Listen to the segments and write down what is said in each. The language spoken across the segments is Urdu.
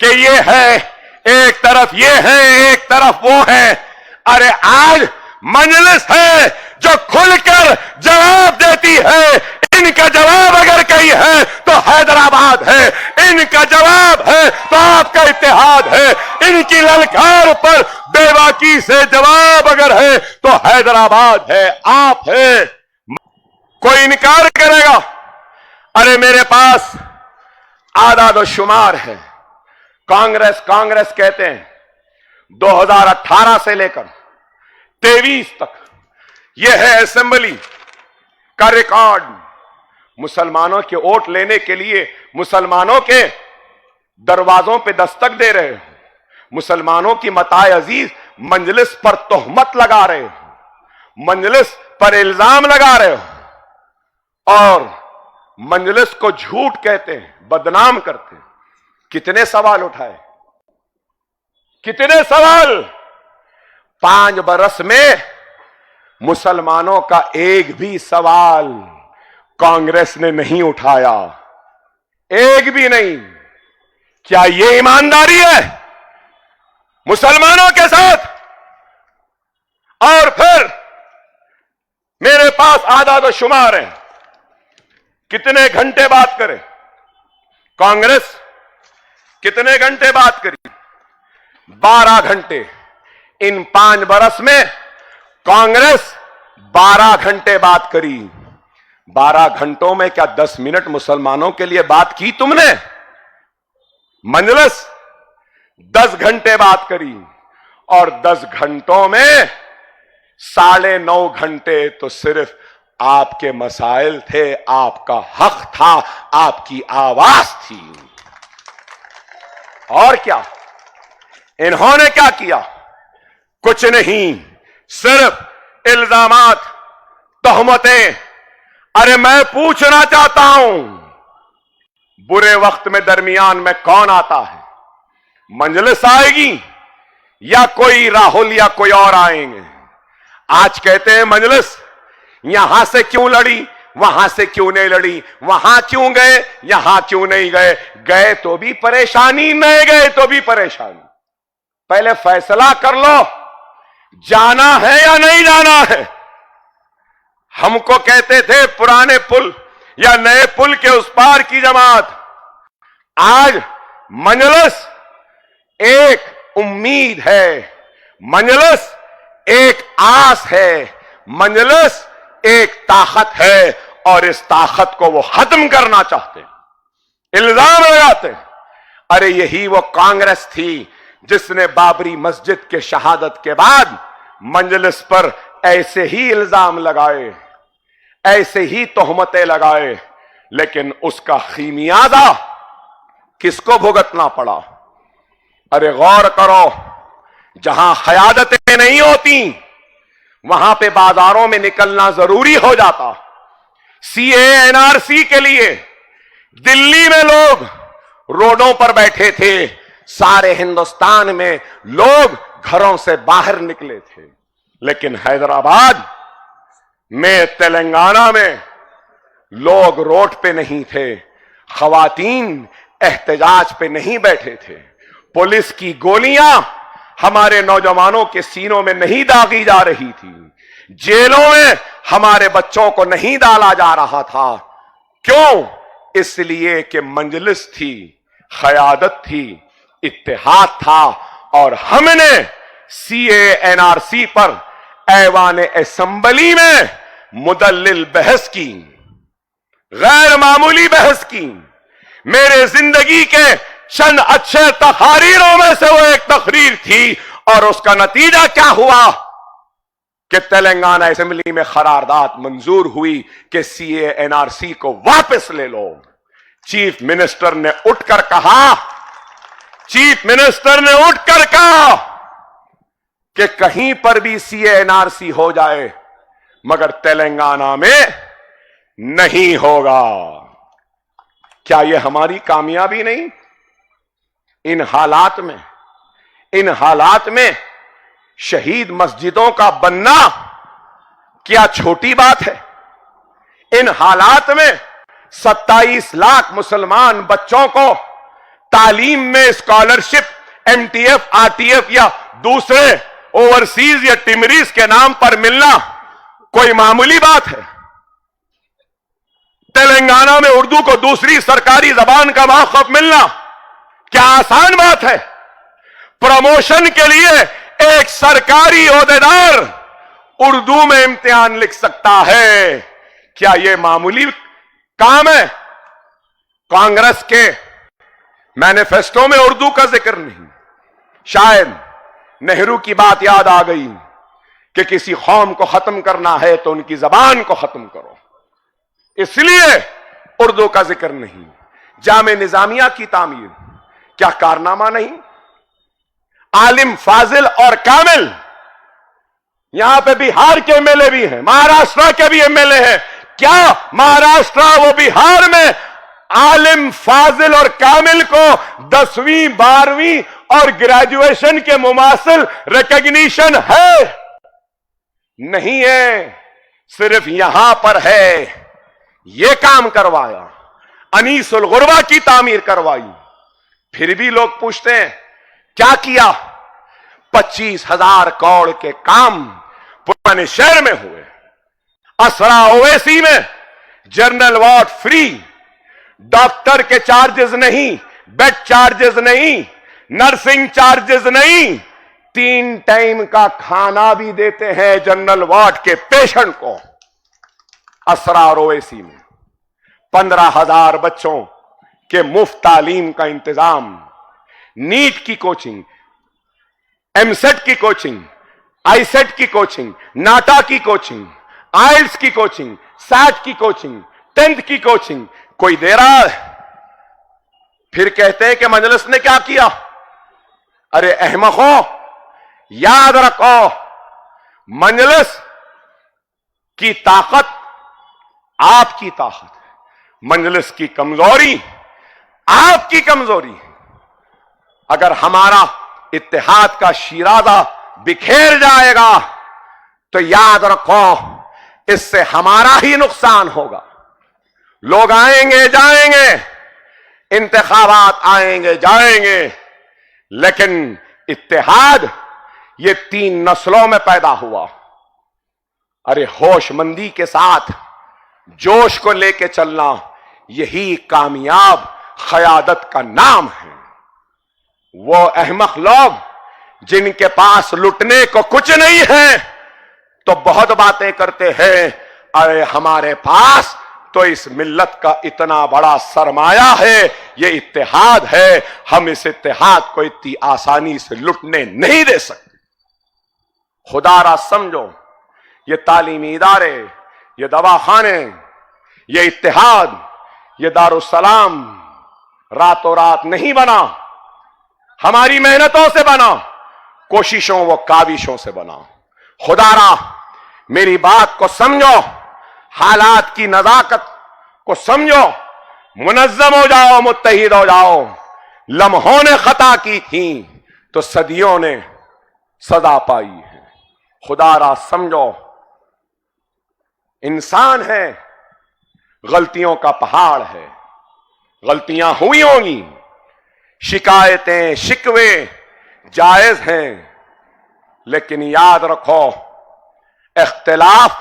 کہ یہ ہے ایک طرف یہ ہے ایک طرف وہ ہے. ارے آج مجلس ہے جو کھل کر جواب دیتی ہے. ان کا جواب اگر کہیں ہے تو حیدرآباد ہے, ان کا جواب ہے تو آپ کا اتحاد ہے. ان کی للکار پر بے باکی سے جواب اگر ہے تو حیدرآباد ہے, آپ ہے. کوئی انکار کرے گا؟ ارے میرے پاس اعداد و شمار ہے. کانگریس کہتے ہیں 2018 سے لے کر 23 تک یہ ہے اسمبلی کا ریکارڈ. مسلمانوں کے ووٹ لینے کے لیے مسلمانوں کے دروازوں پہ دستک دے رہے ہو, مسلمانوں کی متاع عزیز مجلس پر تہمت لگا رہے ہو, مجلس پر الزام لگا رہے ہو اور مجلس کو جھوٹ کہتے ہیں, بدنام کرتے ہیں. کتنے سوال اٹھائے, کتنے سوال؟ 5 برس میں مسلمانوں کا ایک بھی سوال کانگریس نے نہیں اٹھایا, ایک بھی نہیں. کیا یہ ایمانداری ہے مسلمانوں کے ساتھ؟ اور پھر میرے پاس اعداد و شمار ہیں, کتنے گھنٹے بات کریں. کانگریس کتنے گھنٹے بات کری؟ 12 گھنٹے. ان 5 برس میں کانگریس 12 گھنٹے بات کری. 12 گھنٹوں میں کیا 10 منٹ مسلمانوں کے لیے بات کی تم نے؟ مجلس 10 گھنٹے بات کری اور 10 گھنٹوں میں 9.5 گھنٹے تو صرف آپ کے مسائل تھے, آپ کا حق تھا, آپ کی آواز تھی. اور کیا انہوں نے کیا کیا؟ کچھ نہیں, صرف الزامات, تہمتیں. ارے میں پوچھنا چاہتا ہوں, برے وقت میں درمیان میں کون آتا ہے؟ مجلس آئے گی یا کوئی راہل یا کوئی اور آئیں گے؟ آج کہتے ہیں مجلس یہاں سے کیوں لڑی, وہاں سے کیوں نہیں لڑی, وہاں کیوں گئے, یہاں کیوں نہیں گئے. گئے تو بھی پریشانی, نہیں گئے تو بھی پریشانی. پہلے فیصلہ کر لو جانا ہے یا نہیں جانا ہے. ہم کو کہتے تھے پرانے پل یا نئے پل کے اس پار کی جماعت. آج مجلس ایک امید ہے, مجلس ایک آس ہے, مجلس ایک طاقت ہے اور اس طاقت کو وہ ختم کرنا چاہتے ہیں. الزام لگاتے ہیں. ارے یہی وہ کانگریس تھی جس نے بابری مسجد کے شہادت کے بعد مجلس پر ایسے ہی الزام لگائے, ایسے ہی تہمتیں لگائے, لیکن اس کا خمیازہ کس کو بھگتنا پڑا؟ ارے غور کرو, جہاں قیادتیں نہیں ہوتی وہاں پہ بازاروں میں نکلنا ضروری ہو جاتا. سی اے این آر سی کے لیے دلی میں لوگ روڈوں پر بیٹھے تھے, سارے ہندوستان میں لوگ گھروں سے باہر نکلے تھے, لیکن حیدرآباد میں, تلنگانہ میں لوگ روڈ پہ نہیں تھے, خواتین احتجاج پہ نہیں بیٹھے تھے, پولیس کی گولیاں ہمارے نوجوانوں کے سینوں میں نہیں داغی جا رہی تھی, جیلوں میں ہمارے بچوں کو نہیں ڈالا جا رہا تھا. کیوں؟ اس لیے کہ مجلس تھی, قیادت تھی, اتحاد تھا, اور ہم نے سی اے این آر سی پر ایوان اسمبلی میں مدلل بحث کی, غیر معمولی بحث کی. میرے زندگی کے چند اچھے تقاریروں میں سے وہ ایک تقریر تھی, اور اس کا نتیجہ کیا ہوا کہ تلنگانہ اسمبلی میں قرارداد منظور ہوئی کہ سی اے این آر سی کو واپس لے لو. چیف منسٹر نے اٹھ کر کہا, چیف منسٹر نے اٹھ کر کہا کہ کہیں پر بھی سی اے این آر سی ہو جائے مگر تلنگانہ میں نہیں ہوگا. کیا یہ ہماری کامیابی نہیں؟ ان حالات میں شہید مسجدوں کا بننا کیا چھوٹی بات ہے؟ ان حالات میں 27 لاکھ مسلمان بچوں کو تعلیم میں اسکالرشپ MTF RTF یا دوسرے اوورسیز یا ٹمریز کے نام پر ملنا کوئی معمولی بات ہے؟ تلنگانہ میں اردو کو دوسری سرکاری زبان کا موقف ملنا کیا آسان بات ہے؟ پروموشن کے لیے ایک سرکاری عہدیدار اردو میں امتحان لکھ سکتا ہے، کیا یہ معمولی کام ہے؟ کانگریس کے مینیفیسٹو میں اردو کا ذکر نہیں. شاید نہرو کی بات یاد آ گئی کہ کسی قوم کو ختم کرنا ہے تو ان کی زبان کو ختم کرو، اس لیے اردو کا ذکر نہیں. جامع نظامیہ کی تعمیر کیا کارنامہ نہیں؟ عالم، فاضل اور کامل. یہاں پہ بہار کے MLA بھی ہیں، مہاراشٹر کے بھی MLA ہیں. کیا مہاراشٹر وہ بہار میں عالم، فاضل اور کامل کو 10ویں 12ویں اور گریجویشن کے مماثل ریکگنیشن ہے؟ نہیں ہے، صرف یہاں پر ہے. یہ کام کروایا، انیس الغربہ کی تعمیر کروائی. پھر بھی لوگ پوچھتے ہیں کیا کیا؟ 25,000 کروڑ کے کام پرانے شہر میں ہوئے. اسرا اویسی میں جنرل وارڈ فری، ڈاکٹر کے چارجز نہیں، بیڈ چارجز نہیں، نرسنگ چارجز نہیں، 3 ٹائم کا کھانا بھی دیتے ہیں جنرل وارڈ کے پیشنٹ کو. اسرا اور اویسی میں 15,000 بچوں کے مفت تعلیم کا انتظام، نیٹ کی کوچنگ، MSET کی کوچنگ، ISET کی کوچنگ، ناٹا کی کوچنگ، آئلس کی کوچنگ، SAT کی کوچنگ، 10th کی کوچنگ کوئی دے رہا ہے. پھر کہتے ہیں کہ مجلس نے کیا کیا؟ ارے احمقوں، یاد رکھو، مجلس کی طاقت آپ کی طاقت، مجلس کی کمزوری آپ کی کمزوری. اگر ہمارا اتحاد کا شیرازہ بکھیر جائے گا تو یاد رکھو اس سے ہمارا ہی نقصان ہوگا. لوگ آئیں گے جائیں گے، انتخابات آئیں گے جائیں گے، لیکن اتحاد یہ 3 نسلوں میں پیدا ہوا. ارے ہوش مندی کے ساتھ جوش کو لے کے چلنا، یہی کامیاب قیادت کا نام ہے. وہ احمق لوگ جن کے پاس لٹنے کو کچھ نہیں ہے تو بہت باتیں کرتے ہیں. ارے ہمارے پاس تو اس ملت کا اتنا بڑا سرمایہ ہے، یہ اتحاد ہے، ہم اس اتحاد کو اتنی آسانی سے لٹنے نہیں دے سکتے. خدا را سمجھو، یہ تعلیمی ادارے، یہ دواخانے، یہ اتحاد، یہ دارالسلام راتوں رات نہیں بنا، ہماری محنتوں سے بنا، کوششوں و کاوشوں سے بنا. خدا را میری بات کو سمجھو، حالات کی نزاکت کو سمجھو، منظم ہو جاؤ، متحد ہو جاؤ. لمحوں نے خطا کی تھی تو صدیوں نے سزا پائی ہے. خدا را سمجھو، انسان ہے، غلطیوں کا پہاڑ ہے، غلطیاں ہوئی ہوں گی، شکایتیں شکوے جائز ہیں، لیکن یاد رکھو اختلاف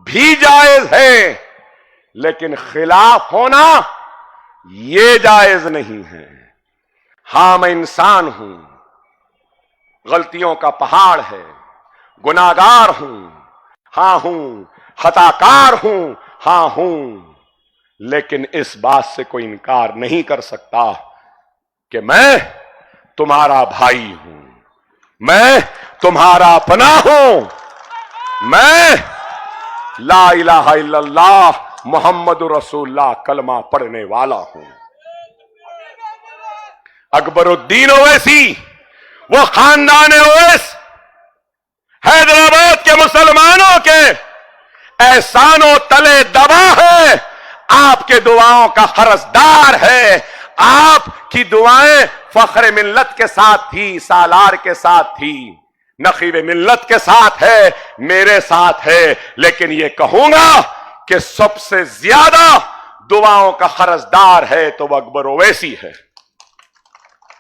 بھی جائز ہے، لیکن خلاف ہونا یہ جائز نہیں ہے. ہاں میں انسان ہوں، غلطیوں کا پہاڑ ہے، گناہگار ہوں، ہاں ہوں، خطا کار ہوں، ہاں ہوں، لیکن اس بات سے کوئی انکار نہیں کر سکتا کہ میں تمہارا بھائی ہوں، میں تمہارا اپنا ہوں، میں لا الہ الا اللہ محمد رسول اللہ کلمہ پڑھنے والا ہوں. اکبر الدین اویسی، وہ خاندان اویس حیدرآباد کے مسلمانوں کے احسانوں تلے دبا ہے، آپ کے دعاؤں کا قرضدار ہے. آپ کی دعائیں فخر ملت کے ساتھ تھی، سالار کے ساتھ تھی، نقیب ملت کے ساتھ ہے، میرے ساتھ ہے، لیکن یہ کہوں گا کہ سب سے زیادہ دعاؤں کا قرضدار ہے تو وہ اکبر اویسی ہے.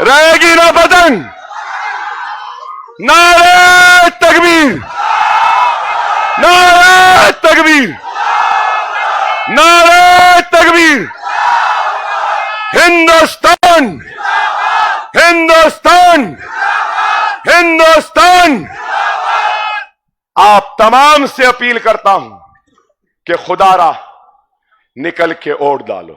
رہے گی نہ بدن. نعرہ تکبیر, نعرہ تکبیر, نعرہ تکبیر. ہندوستان, ہندوستان, ہندوستان. آپ تمام سے اپیل کرتا ہوں کہ خدا را نکل کے اوٹ ڈالو.